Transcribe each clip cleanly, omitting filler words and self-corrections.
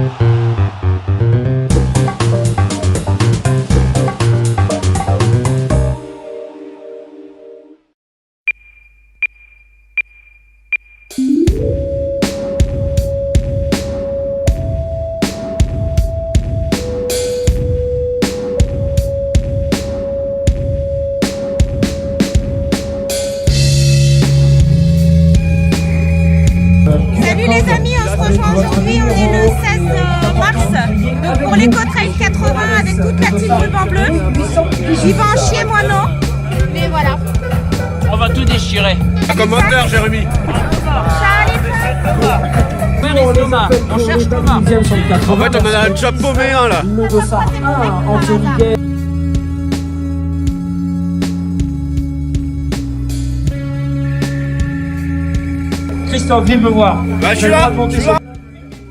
Salut les amis, on se rejoint aujourd'hui, on est le 16 mars, donc pour l'Eco-Trail 80 avec toute la team ruban bleu. J'y vais en chier, moi non, mais voilà. On va tout déchirer. Comme moteur, Jérémy. Thomas, on cherche Thomas. En fait, on en a déjà paumé un là. Christophe, viens me voir. Bah, je suis là.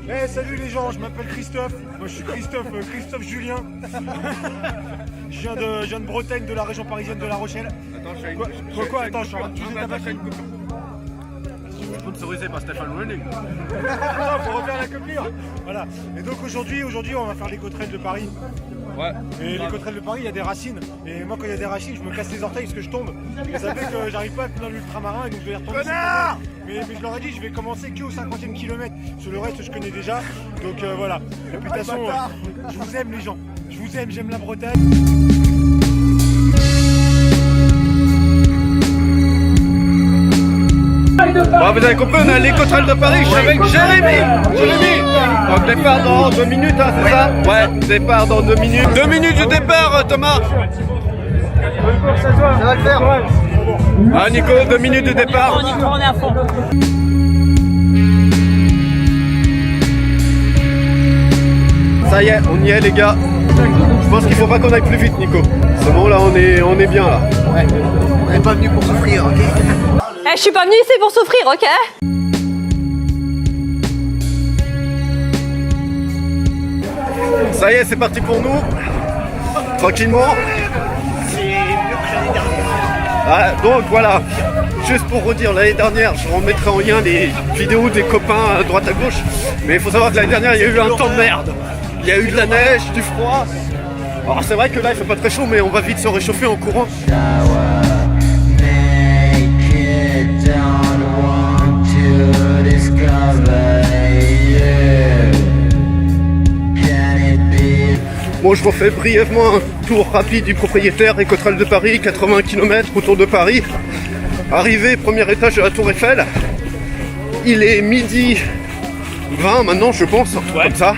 Hey, salut les gens, je m'appelle Christophe. Moi je suis Christophe Julien. je viens de Bretagne, de la région parisienne de La Rochelle. Attends, quoi Attends, je suis en train d'utiliser ta chaîne. Sponsorisé par Stéphane Running. Non, faut refaire la coupure. Voilà. Et donc aujourd'hui, on va faire l'Eco-Trail de Paris. Ouais. Et l'Eco-Trail de Paris, il y a des racines. Et moi, quand il y a des racines, je me casse les orteils parce que je tombe. Et ça fait que j'arrive pas à tenir l'ultramarin et donc je vais y retomber. Mais je leur ai dit, je vais commencer que au 50e kilomètre. Sur le reste, je connais déjà. Donc voilà. Et puis de toute façon, je vous aime les gens. Je vous aime, j'aime la Bretagne. Bon, vous avez compris, on a l'Eco-Trail de Paris, je suis avec Jérémy. Donc départ dans 2 minutes, hein, c'est ça? Ouais, départ dans 2 minutes. 2 minutes de départ, Thomas. Ça va le faire. Ah Nico, 2 minutes de départ. Nico, on est à fond. Ça y est, on y est les gars. Je pense qu'il faut pas qu'on aille plus vite Nico. C'est bon là, on est bien là. Ouais. On n'est pas venu pour souffrir, ok? Je suis pas venue ici pour souffrir, ok? Ça y est, c'est parti pour nous. Tranquillement. Ah, donc voilà, juste pour redire, l'année dernière, je remettrai en lien les vidéos des copains à droite à gauche. Mais il faut savoir que l'année dernière, il y a eu un temps de merde. Il y a eu de la neige, du froid. Alors c'est vrai que là, il fait pas très chaud, mais on va vite se réchauffer en courant. Bon, je refais brièvement un tour rapide du propriétaire, Eco-Trail de Paris, 80 km autour de Paris. Arrivé, premier étage de la Tour Eiffel. Il est midi 20 maintenant, je pense, comme ça.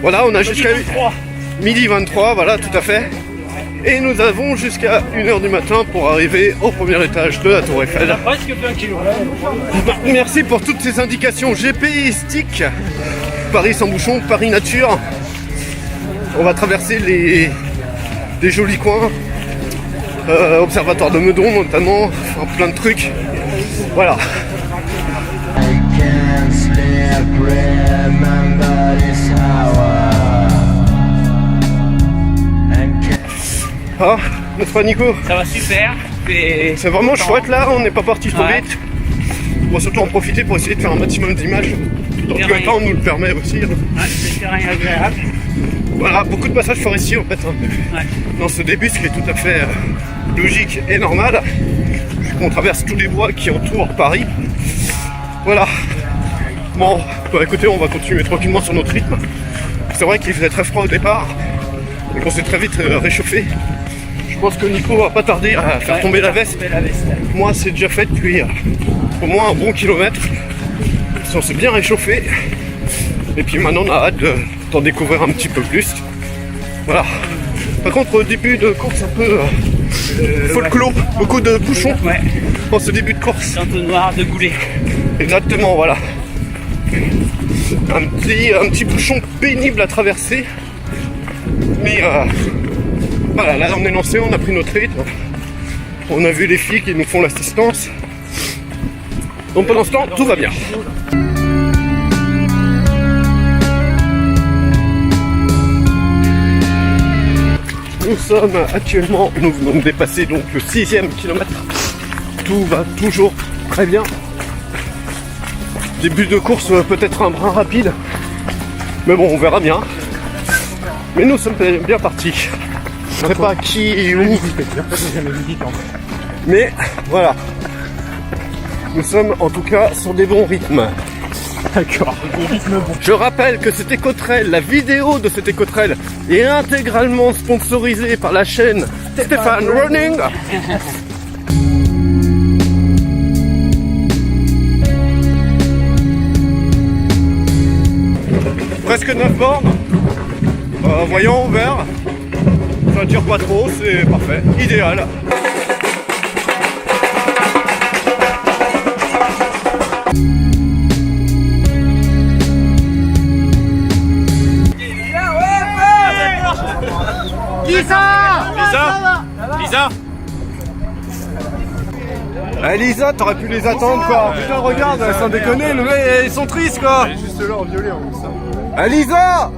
Voilà, on a jusqu'à midi 23, voilà, tout à fait. Et nous avons jusqu'à 1h du matin pour arriver au premier étage de la Tour Eiffel. Presque 20 kilos. Merci pour toutes ces indications GPistiques. Paris sans bouchon, Paris nature. On va traverser des jolis coins, observatoire de Meudon notamment, enfin, plein de trucs. Voilà. Ah, n'est-ce pas Nico? Ça va super. C'est vraiment chouette là, on n'est pas parti trop vite. On va surtout en profiter pour essayer de faire un maximum d'images. Donc le temps nous le permet aussi. Ouais, c'est terrain agréable. Voilà, beaucoup de passages forestiers en fait, hein, dans ce début, ce qui est tout à fait logique et normal, vu qu'on traverse tous les bois qui entourent Paris. Voilà. Bon, bah écoutez, on va continuer tranquillement sur notre rythme. C'est vrai qu'il faisait très froid au départ, et qu'on s'est très vite réchauffé. Je pense que Nico va pas tarder à faire tomber la veste. Moi, c'est déjà fait depuis au moins un bon kilomètre. On s'est bien réchauffé. Et puis maintenant, on a hâte d'en découvrir un petit peu plus. Voilà. Par contre, au début de course, un peu folklore, beaucoup de bouchons en ce début de course. Entonnoir de Goulet. Exactement, voilà. Un petit bouchon pénible à traverser. Mais voilà, là on est lancé, on a pris notre rythme. On a vu les filles qui nous font l'assistance. Donc pendant ce temps, tout va bien. Nous sommes actuellement, nous venons de dépasser donc le 6e kilomètre. Tout va toujours très bien. Début de course peut-être un brin rapide, Mais bon, on verra bien. Mais nous sommes bien partis. Je ne sais pas qui où. Mais voilà. Nous sommes en tout cas sur des bons rythmes. D'accord. Je rappelle que cet écotrail, la vidéo de cet écotrail est intégralement sponsorisée par la chaîne Stéphane Running. Presque 9 bornes. Voyant ouvert. Ça tire pas trop, c'est parfait. Idéal. Lisa, t'aurais pu les attendre quoi. Putain, regarde, sans déconner, le mec, ils sont tristes quoi. Juste là en violet en ça. Lisa.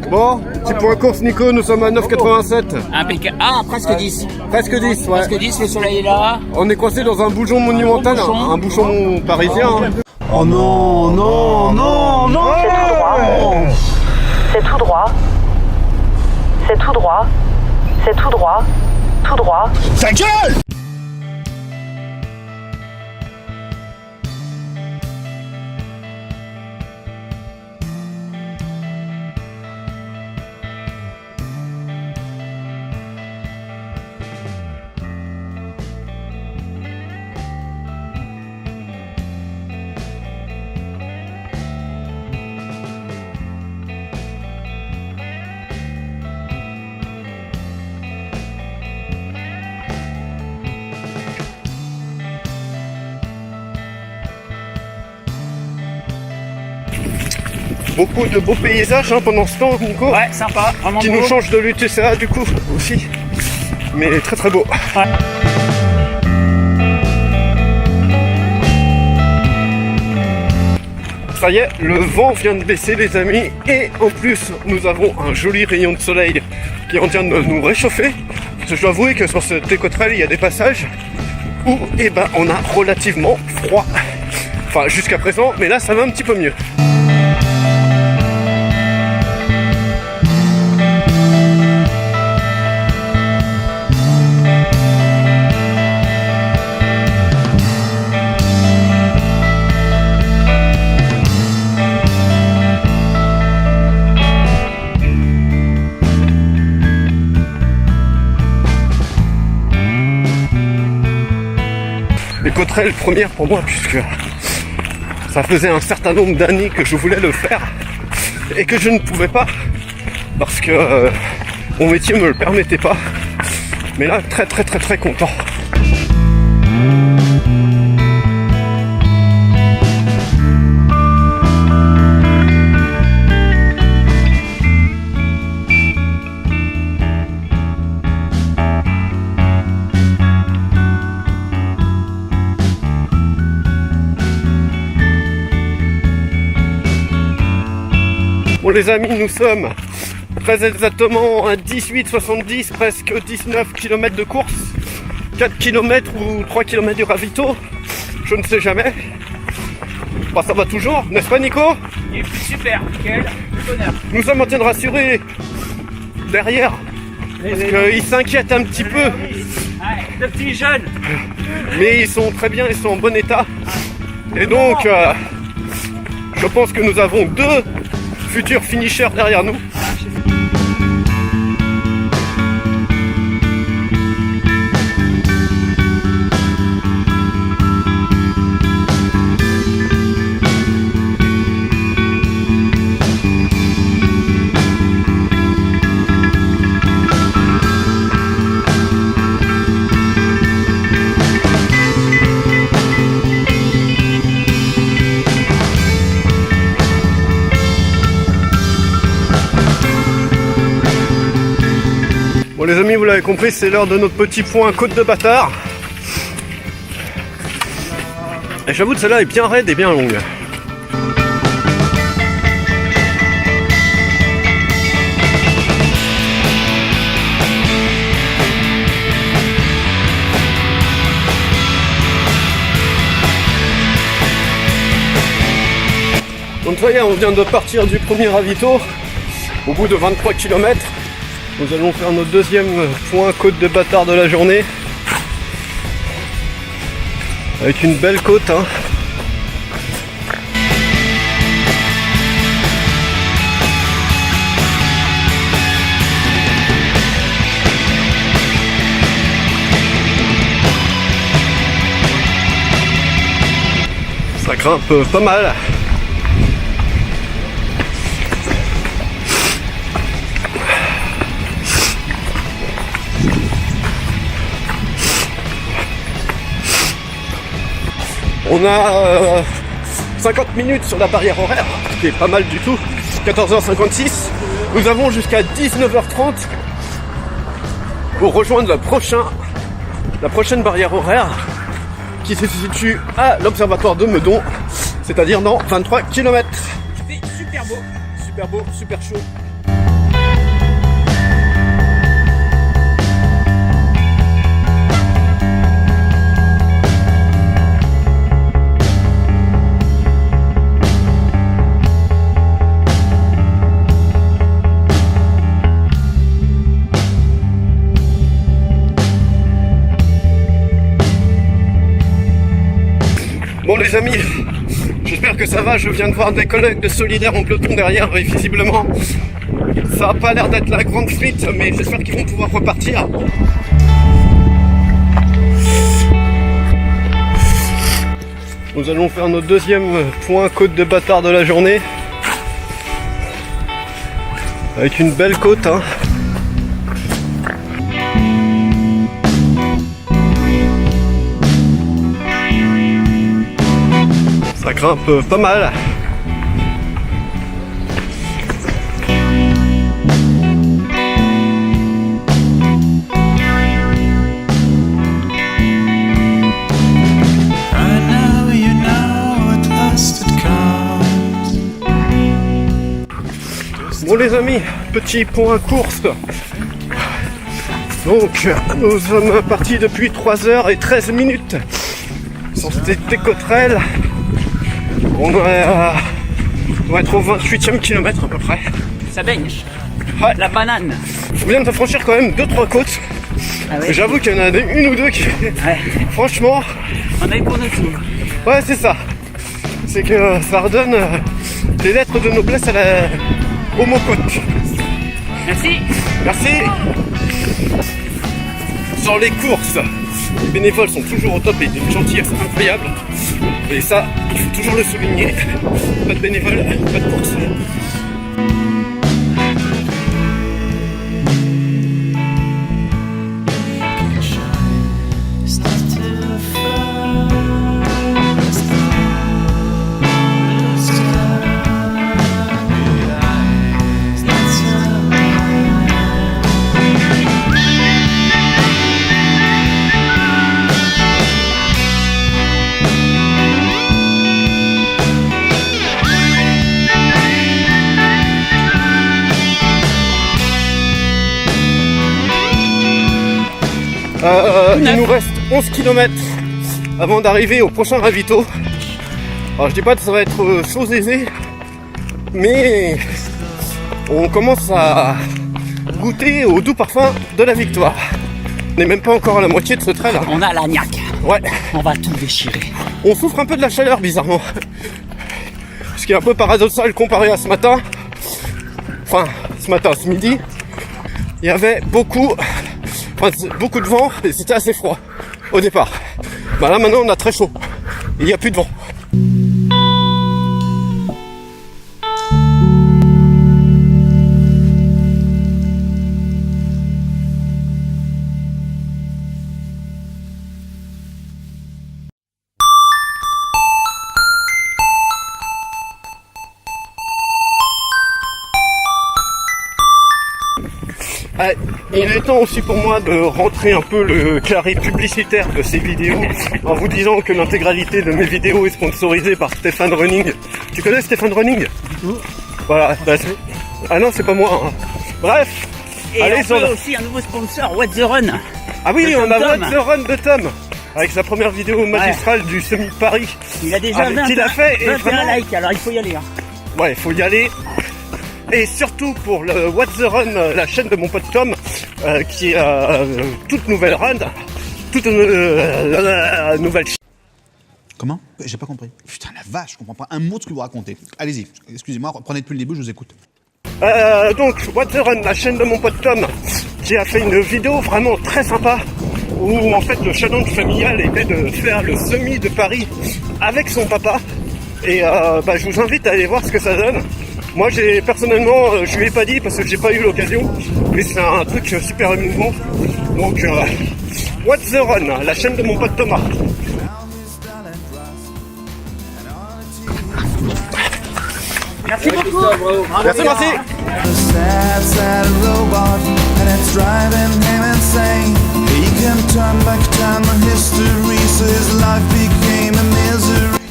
Bon, petit point course Nico, nous sommes à 9,87. Impeccable. Ah, presque 10. Presque 10, ouais. Presque 10, le soleil est là. On est coincé dans un bouchon monumental, un bouchon parisien. Hein. Oh non, non, non, non. C'est tout droit. C'est tout droit. C'est tout droit. Tout droit. Ta gueule! Beaucoup de beaux paysages hein, pendant ce temps, Nico. Ouais, sympa, vraiment Qui beau. nous change de l'UTCA du coup aussi. Mais très très beau. Ouais. Ça y est, le vent vient de baisser les amis. Et en plus, nous avons un joli rayon de soleil qui est en train de nous réchauffer. Parce que je dois avouer que sur cet écotrail, il y a des passages où eh ben, on a relativement froid. Enfin, jusqu'à présent, mais là, ça va un petit peu mieux. L'écotrail première pour moi puisque ça faisait un certain nombre d'années que je voulais le faire et que je ne pouvais pas parce que mon métier me le permettait pas. Mais là très très très très content. Bon les amis, nous sommes très exactement à 18,70, presque 19 km de course, 4 km ou 3 km du ravito, je ne sais jamais. Bah, ça va toujours, n'est-ce pas Nico? Il est super, nickel, le bonheur. Nous sommes en train de rassurer derrière, parce qu'ils s'inquiètent un petit peu, Ouais, de petits jeunes. mais ils sont très bien, ils sont en bon état. Et donc, je pense que nous avons deux futurs finishers derrière nous. Bon les amis, vous l'avez compris, c'est l'heure de notre petit point côte de bâtard. Et j'avoue que celle-là est bien raide et bien longue. Donc ça y est, on vient de partir du premier ravito. Au bout de 23 km, nous allons faire notre deuxième point côte de bâtard de la journée. Avec une belle côte, hein. Ça grimpe pas mal. On a 50 minutes sur la barrière horaire, ce qui est pas mal du tout. 14h56. Nous avons jusqu'à 19h30 pour rejoindre la prochaine barrière horaire qui se situe à l'observatoire de Meudon, c'est-à-dire dans 23 km. Il fait super beau, super chaud. Bon les amis, j'espère que ça va, je viens de voir des collègues de Solidaire en peloton derrière et visiblement ça n'a pas l'air d'être la grande frite, mais j'espère qu'ils vont pouvoir repartir. Nous allons faire notre deuxième point côte de bâtard de la journée. Avec une belle côte, hein. Ça grimpe pas mal. Bon les amis, petit point course. Donc nous sommes partis depuis 3h13 sur cette écotrelle. On doit être au 28e kilomètre à peu près. Ça baigne. Ouais. La banane. On vient de franchir quand même 2-3 côtes. Ah ouais. J'avoue qu'il y en a une ou deux qui... Ouais. Franchement... On a eu pour nos sous. Ouais c'est ça. C'est que ça redonne des lettres de noblesse à la... Homo-côte. Merci. Merci. Sur les courses, les bénévoles sont toujours au top et d'une gentillesse incroyable. Et ça, il faut toujours le souligner. Pas de bénévoles, pas de course. Il nous reste 11 km avant d'arriver au prochain ravito. Alors je dis pas que ça va être chose aisée, mais on commence à goûter au doux parfum de la victoire. On n'est même pas encore à la moitié de ce trail là. On a la niaque. Ouais. On va tout déchirer. On souffre un peu de la chaleur bizarrement. Ce qui est un peu paradoxal comparé à ce matin. Enfin, ce midi. Il y avait beaucoup de vent et c'était assez froid au départ. Bah là maintenant on a très chaud. Il n'y a plus de vent. Il est temps aussi pour moi de rentrer un peu le carré publicitaire de ces vidéos en vous disant que l'intégralité de mes vidéos est sponsorisée par Stéphane Running. Tu connais Stéphane Running? Voilà. Ah non, c'est pas moi. Hein. Bref. Et allez, on a aussi un nouveau sponsor, What the Run. Ah oui, on a Tom. What the Run de Tom. Avec sa première vidéo magistrale du semi de Paris. Il a déjà qu'il a fait et 21 vraiment... likes, alors il faut y aller. Hein. ouais, faut y aller. Et surtout pour le What's the Run, la chaîne de mon pote Tom, qui est toute nouvelle run, toute nouvelle. Comment? J'ai pas compris. Putain, la vache, je comprends pas un mot de ce que vous racontez. Allez-y, excusez-moi, reprenez depuis le début, je vous écoute. Donc, What's the Run, la chaîne de mon pote Tom, qui a fait une vidéo vraiment très sympa, où en fait le challenge familial était de faire le semi de Paris avec son papa. Et je vous invite à aller voir ce que ça donne. Moi, personnellement, je lui ai pas dit parce que j'ai pas eu l'occasion, mais c'est un truc super émouvant. Donc, What's the Run, la chaîne de mon pote Thomas. Merci beaucoup. Merci, merci.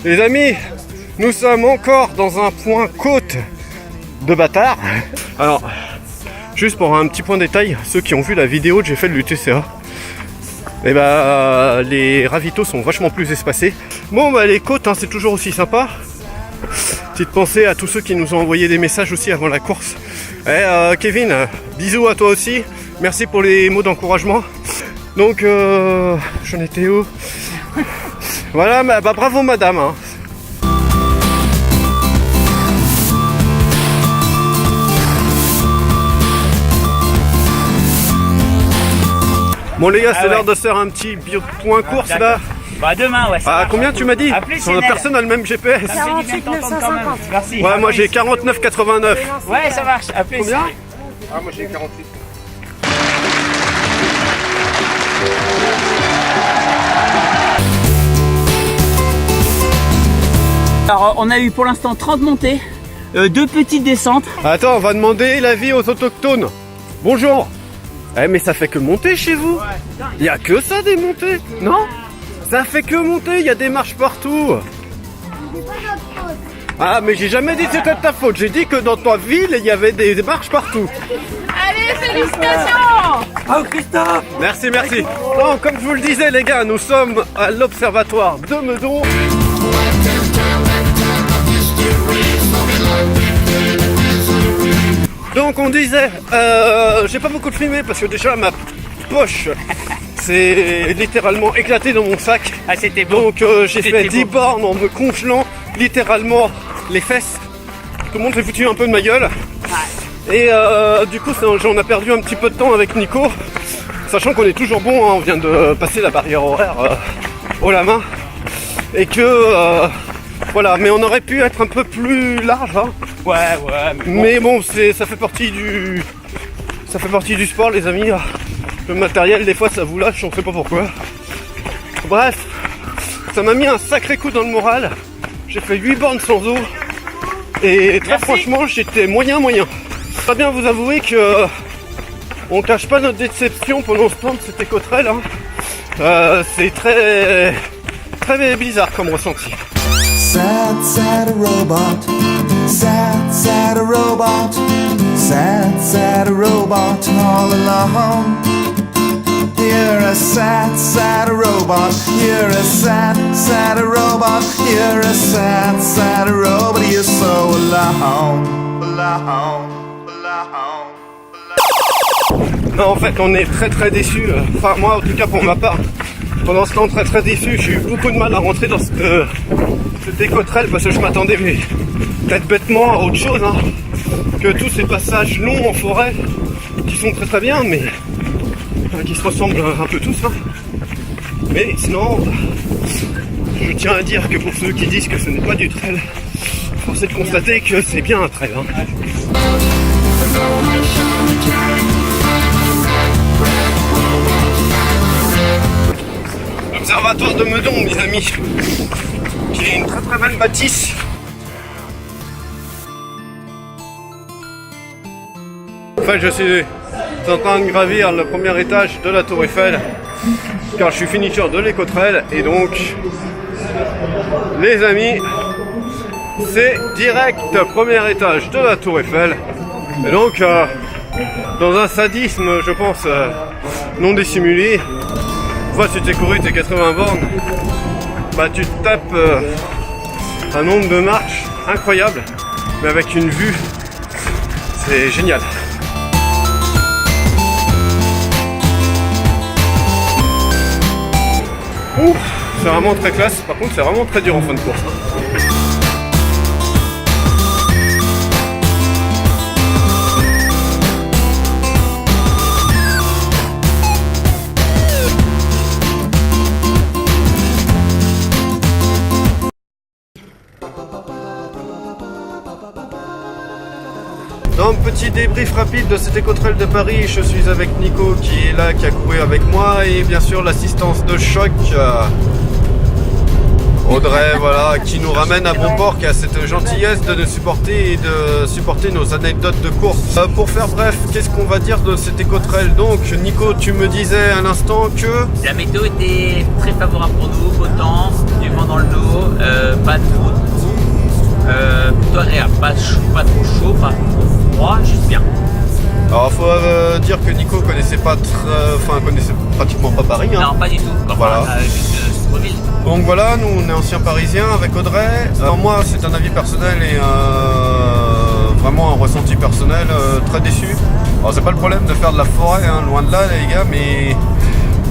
Les amis, nous sommes encore dans un point côte de bâtard. Alors, juste pour un petit point de détail, ceux qui ont vu la vidéo que j'ai fait de l'UTCA, et les ravitaux sont vachement plus espacés. Bon, les côtes, hein, c'est toujours aussi sympa. Petite pensée à tous ceux qui nous ont envoyé des messages aussi avant la course. Kevin, bisous à toi aussi. Merci pour les mots d'encouragement. Donc, j'en étais où? Voilà, bravo madame. Hein. Bon les gars, c'est l'heure de faire un petit point course là. Bah demain, ouais. Combien tu m'as dit? Personne n'a le même GPS. 48 950. Merci. Ouais, moi j'ai 49,89. Ouais, ça marche. À plus. Combien? Moi j'ai 48. Alors, on a eu pour l'instant 30 montées, 2 petites descentes. Attends, on va demander l'avis aux autochtones. Bonjour. Mais ça fait que monter chez vous? Il y a que ça des montées? Non? Ça fait que monter, il y a des marches partout. Ah, mais j'ai jamais dit que c'était de ta faute. J'ai dit que dans ta ville, il y avait des marches partout. Allez, félicitations! Oh, Christophe! Merci, merci. Non, comme je vous le disais, les gars, nous sommes à l'observatoire de Meudon. Donc, on disait, j'ai pas beaucoup de filmé parce que déjà ma poche c'est littéralement éclaté dans mon sac. Ah, c'était beau. Donc j'ai fait 10 bornes en me congelant littéralement les fesses. Tout le monde s'est foutu un peu de ma gueule. Et du coup j'en ai perdu un petit peu de temps avec Nico. Sachant qu'on est toujours bon, hein, on vient de passer la barrière horaire haut la main. Et que voilà, mais on aurait pu être un peu plus large. Hein. Ouais. Mais bon, ça fait partie du sport les amis. Le matériel, des fois, ça vous lâche, on sait pas pourquoi. Bref, ça m'a mis un sacré coup dans le moral. J'ai fait 8 bornes sans eau. Et très franchement, j'étais moyen. Pas bien vous avouer que on cache pas notre déception pendant ce temps de cette écotrel. Hein. C'est très bizarre comme ressenti. Sad robot. Sad robot. Sad robot all alone. You're a sad robot. You're a sad robot. You're a sad robot. You're so alone. Non, en fait, on est très déçus. Enfin, moi, en tout cas, pour ma part, pendant ce temps, très déçu. J'ai eu beaucoup de mal à rentrer dans cette écotrel parce que je m'attendais, mais peut-être bêtement, à autre chose, hein, que tous ces passages longs en forêt qui sont très bien, mais qui se ressemblent un peu tous. Hein. Mais sinon, je tiens à dire que pour ceux qui disent que ce n'est pas du trail, force est de constater que c'est bien un trail. Hein. L'observatoire de Meudon, mes amis, qui est une très belle bâtisse. En fait, je suis en train de gravir le premier étage de la Tour Eiffel, car je suis finisher de l'écotrail, et donc, les amis, c'est direct premier étage de la Tour Eiffel, et donc, dans un sadisme, je pense, non dissimulé, si tu as couru tes 80 bornes, bah tu te tapes un nombre de marches incroyable. mais avec une vue, c'est génial. Ouf, c'est vraiment très classe, par contre c'est vraiment très dur en fin de course. Donc petit débrief rapide de cet Éco-Trail de Paris, je suis avec Nico qui est là, qui a couru avec moi et bien sûr l'assistance de choc Audrey, voilà, qui nous ramène à bon port, qui a cette gentillesse de nous supporter et de supporter nos anecdotes de course. Pour faire bref, qu'est-ce qu'on va dire de cet Éco-Trail? Donc Nico, tu me disais à l'instant que... La météo était très favorable pour nous, beau temps, du vent dans le dos, pas trop de boue, plutôt agréable, pas trop chaud, pas trop froid, juste bien. Alors faut dire que Nico connaissait pratiquement pas Paris. Hein. Non, pas du tout. Voilà. Juste Streville. Donc voilà, nous on est anciens parisiens avec Audrey. Moi c'est un avis personnel et vraiment un ressenti personnel, très déçu. Alors c'est pas le problème de faire de la forêt, hein, loin de là les gars, mais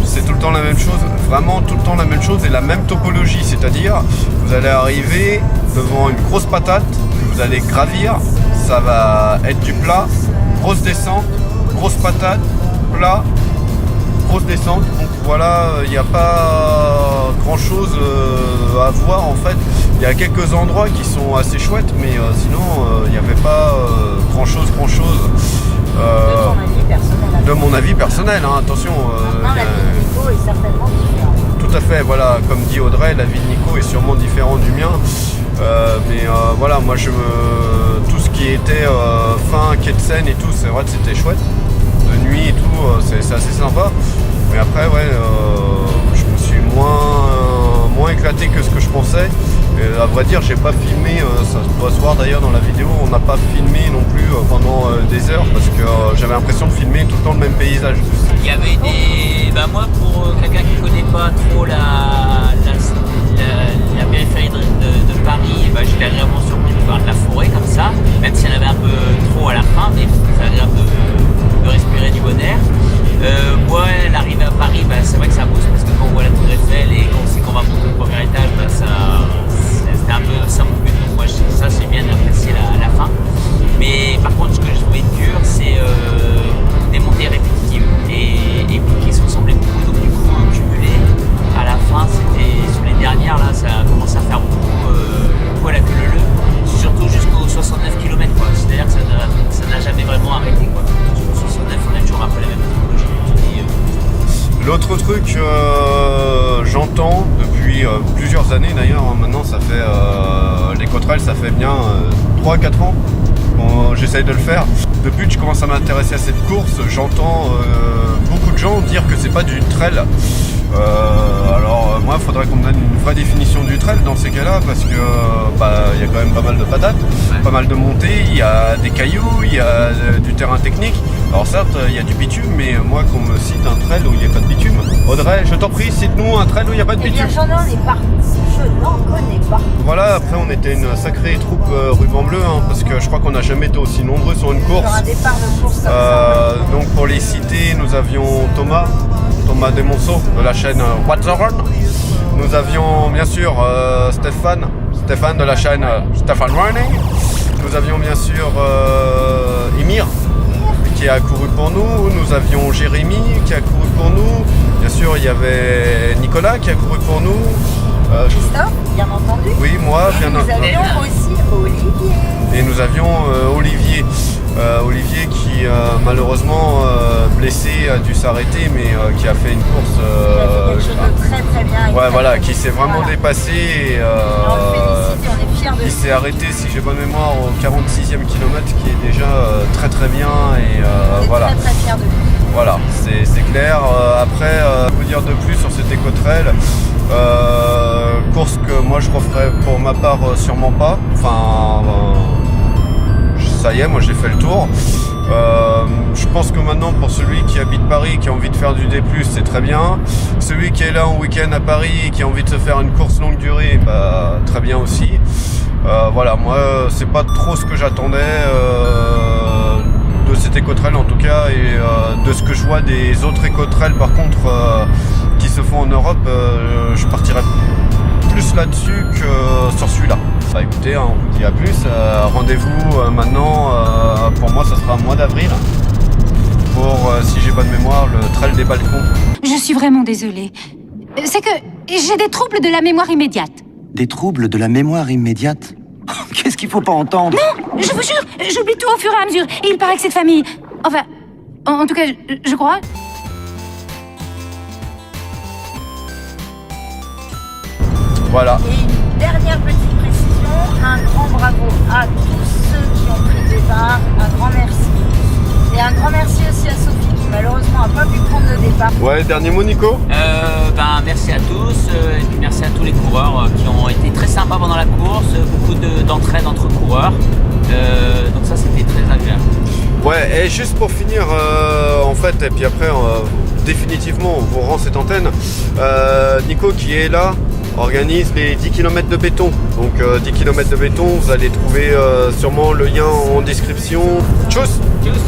c'est tout le temps la même chose, vraiment tout le temps la même chose et la même topologie, c'est-à-dire vous allez arriver devant une grosse patate, que vous allez gravir, ça va être du plat, grosse descente, grosse patate, plat, grosse descente. Donc voilà, il n'y a pas grand chose à voir en fait. Il y a quelques endroits qui sont assez chouettes, mais sinon il n'y avait pas grand chose. De mon avis personnel, hein, attention. La vie de Nico est certainement différente. Tout à fait, voilà, comme dit Audrey, la vie de Nico est sûrement différente du mien. Voilà, moi tout ce qui était fin, quai de Seine et tout, c'est vrai que c'était chouette. De nuit et tout, c'est assez sympa. Mais après, ouais, je me suis moins éclaté que ce que je pensais. Et à vrai dire, j'ai pas filmé, ça doit se voir d'ailleurs dans la vidéo, on n'a pas filmé non plus pendant des heures parce que j'avais l'impression de filmer tout le temps le même paysage. Il y avait des... moi pour quelqu'un qui ne connaît pas trop la périphérie de Paris, j'étais agréablement surpris de voir de la forêt comme ça, même s'il y en avait un peu trop à la fin, mais c'est agréable de respirer du bon air. Moi, l'arrivée à Paris, c'est vrai que ça booste parce que quand on voit la tour Eiffel et qu'on sait qu'on va monter au premier étage, c'était un peu ça mon but. Donc moi, ça j'ai bien apprécié la fin. Mais par contre, ce que je trouvais dur, c'est des montées répétitives et qui se ressemblaient beaucoup. Donc du coup, cumulé à la fin, c'était sur les dernières là, ça a commencé à faire beaucoup à la queue leu, surtout jusqu'aux 69 km quoi. C'est-à-dire que ça n'a jamais vraiment arrêté quoi. Sur 69, on a toujours un peu la même typologie. L'autre truc, j'entends depuis plusieurs années d'ailleurs, hein, maintenant ça fait l'Éco-Trail, ça fait bien 3-4 ans que j'essaye de le faire. Depuis que je commence à m'intéresser à cette course, j'entends beaucoup de gens dire que c'est pas du trail. Alors moi il faudrait qu'on me donne une vraie définition du trail dans ces cas-là parce que il y a quand même pas mal de patates, pas mal de montées, il y a des cailloux, il y a du terrain technique. Alors certes il y a du bitume, mais moi qu'on me cite un trail où il n'y a pas de bitume. Audrey, je t'en prie, cite-nous un trail où il n'y a pas de bitume. Eh bien j'en ai pas, je n'en connais pas. Voilà, après on était une sacrée troupe ruban bleu, hein, parce que je crois qu'on n'a jamais été aussi nombreux sur une course. Sur un départ de course comme ça. Donc pour les citer, nous avions Thomas Desmonceaux de la chaîne What's Over. Nous avions bien sûr Stéphane de la chaîne Stéphane Running. Nous avions bien sûr Emir qui a couru pour nous. Nous avions Jérémy qui a couru pour nous. Bien sûr, il y avait Nicolas qui a couru pour nous. Christophe, bien entendu. Oui, moi, bien entendu. Nous avions aussi Olivier. Et nous avions Olivier. Olivier qui malheureusement blessé a dû s'arrêter mais qui a fait une course quelque chose de très très bien. Ouais voilà, qui s'est vraiment dépassé et, on le félicite, on est fiers de lui. il s'est arrêté si j'ai bonne mémoire au 46e kilomètre, qui est déjà très très bien et on est voilà. très très fiers de lui. Voilà, c'est clair. Après, vous dire de plus sur cet Éco-Trail, course que moi je referai pour ma part sûrement pas. Enfin, ça y est, moi j'ai fait le tour. Je pense que maintenant pour celui qui habite Paris, qui a envie de faire du D+, c'est très bien. Celui qui est là en week-end à Paris, qui a envie de se faire une course longue durée, très bien aussi. Voilà, moi c'est pas trop ce que j'attendais de cet éco-trail en tout cas, et de ce que je vois des autres éco-trails par contre qui se font en Europe, je partirais plus là-dessus que sur celui-là. Bah écoutez, hein, on vous dit à plus, rendez-vous maintenant, pour moi ça sera au mois d'avril, pour, si j'ai bonne mémoire, le trail des balcons. Je suis vraiment désolée. C'est que j'ai des troubles de la mémoire immédiate. Des troubles de la mémoire immédiate? Qu'est-ce qu'il faut pas entendre? Non, je vous jure, j'oublie tout au fur et à mesure. Et il paraît que cette famille... Enfin, en tout cas, je crois... Voilà. Et une dernière petite précision, un grand bravo à tous ceux qui ont pris le départ, un grand merci. Et un grand merci aussi à Sophie qui malheureusement n'a pas pu prendre le départ. Ouais, dernier mot Nico? Merci à tous, et puis merci à tous les coureurs qui ont été très sympas pendant la course, beaucoup d'entraide entre coureurs, donc ça c'était très agréable. Ouais, et juste pour finir, en fait, et puis après, définitivement, on vous rend cette antenne. Nico qui est là organise les 10 km de béton. Donc 10 km de béton, vous allez trouver sûrement le lien en description. Tchuss! Tchuss!